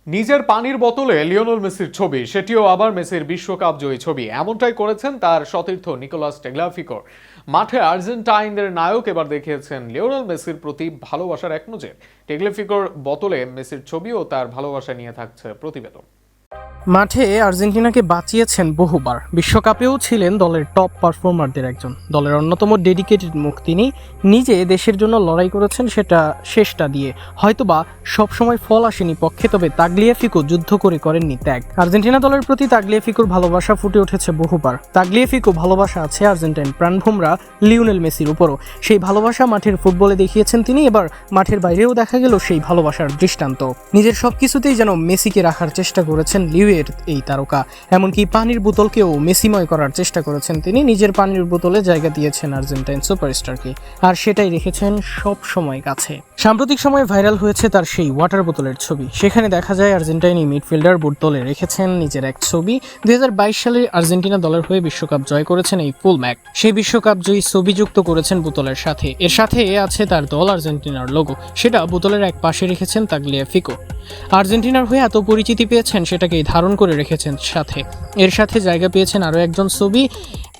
নিজের পানির বোতলে লিওনেল মেসির ছবি, সেটিও আবার মেসির বিশ্বকাপ জয়ী ছবি। এমনটাই করেছেন তার সতীর্থ নিকোলাস টেগলাফিকোর। মাঠে আর্জেন্টাইনদের নায়ক এবার দেখিয়েছেন লিওনেল মেসির প্রতি ভালোবাসার এক নজির। টেগলাফিকোর বোতলে মেসির ছবি ও তার ভালোবাসা নিয়ে থাকছে প্রতিবেদন। মাঠে আর্জেন্টিনাকে বাঁচিয়েছেন বহুবার, বিশ্বকাপেও ছিলেন দলের টপ পারফর্মারদের একজন। দলের অন্যতম ডেডিকেটেড মুখ তিনি। নিজে দেশের জন্য লড়াই করেছেন, সেটা শেষটা দিয়ে। হয়তোবা সবসময় ফল আসেনি পক্ষে, তবে তাগলিয়াফিকো যুদ্ধ করে করেননি ত্যাগ। আর্জেন্টিনা দলের প্রতি তাগলিয়াফিকোর ভালোবাসা ফুটে উঠেছে বহুবার। তাগলিয়াফিকো ভালোবাসা আছে আর্জেন্টাইন প্রাণভোমরা লিওনেল মেসির উপরও। সেই ভালোবাসা মাঠের ফুটবলে দেখিয়েছেন তিনি। এবার মাঠের বাইরেও দেখা গেল সেই ভালোবাসার দৃষ্টান্ত। নিজের সবকিছুতেই যেন মেসিকে রাখার চেষ্টা করেছেন এই তারকা। এমনকি পানির বোতলকেও মেসিময় করার চেষ্টা করেছেন তিনি। নিজের পানির বোতলে জায়গা দিয়েছেন আর্জেন্টাইন সুপারস্টারকে, আর সেটাই রেখেছেন সব সময় কাছে। সাম্প্রতিক সময়ে ভাইরাল হয়েছে তার সেই ওয়াটার বোতলের ছবি। সেখানে দেখা যায় আর্জেন্টাইনি মিডফিল্ডার বোতলে রেখেছেন নিজের এক ছবি। 2022 সালে আর্জেন্টিনা দলের হয়ে বিশ্বকাপ জয় করেছেন এই ফুলম্যাক। সেই বিশ্বকাপ জয়ী ছবি যুক্ত করেছেন বোতলের সাথে। এর সাথে আছে তার দল আর্জেন্টিনার লোগো, সেটা বোতলের এক পাশে রেখেছেন তাগলিয়াফিকো। আর্জেন্টিনার হয়ে এত পরিচিতি পেয়েছেন, সেটাকেই ধারণ করে রেখেছেন সাথে। এর সাথে জায়গা পেয়েছেন আরও একজন ছবি,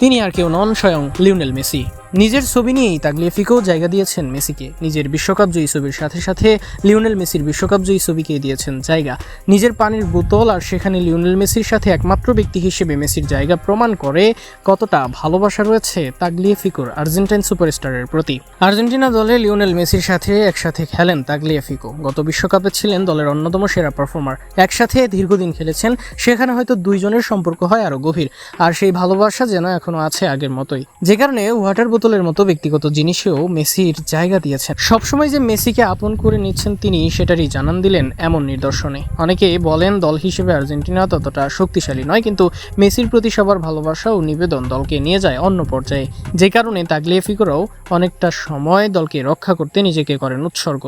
তিনি আর কেউ নন, স্বয়ং লিওনেল মেসি। নিজের ছবি নিয়েই তাগলিয়াফিকো জায়গা দিয়েছেন মেসিকে। নিজের বিশ্বকাপ জয়ী ছবির সাথে সাথে লিওনেল মেসির বিশ্বকাপ জয়ী ছবিকে দিয়েছেন জায়গা। নিজের পানির বোতল আর সেখানে লিওনেল মেসির সাথে একমাত্র ব্যক্তি হিসেবে মেসির জায়গা প্রমাণ করে কতটা ভালোবাসা রয়েছে তাগলিয়াফিকোর আর্জেন্টাইন সুপারস্টারের প্রতি। আর্জেন্টিনা দলে লিওনেল মেসির সাথে একসাথে খেলেন তাগলিয়াফিকো। গত বিশ্বকাপে ছিলেন দলের অন্যতম সেরা পারফর্মার। একসাথে দীর্ঘদিন খেলেছেন, সেখানে হয়তো দুইজনের সম্পর্ক হয় আরো গভীর। আর সেই ভালোবাসা যেন এখনো আছে আগের মতোই, যে কারণে ওয়াটার বোতলের মতো ব্যক্তিগত জিনিসেও মেসির জায়গা দিয়েছেন। সবসময় যে মেসিকে আপন করে নিচ্ছেন তিনি, সেটারই জানান দিলেন এমন নিদর্শনে। অনেকে বলেন দল হিসেবে আর্জেন্টিনা ততটা শক্তিশালী নয়, কিন্তু মেসির প্রতি সবার ভালোবাসা ও নিবেদন দলকে নিয়ে যায় অন্য পর্যায়ে, যে কারণে তাগলিয়াফিকোরাও অনেকটা সময় দলকে রক্ষা করতে নিজেকে করেন উৎসর্গ।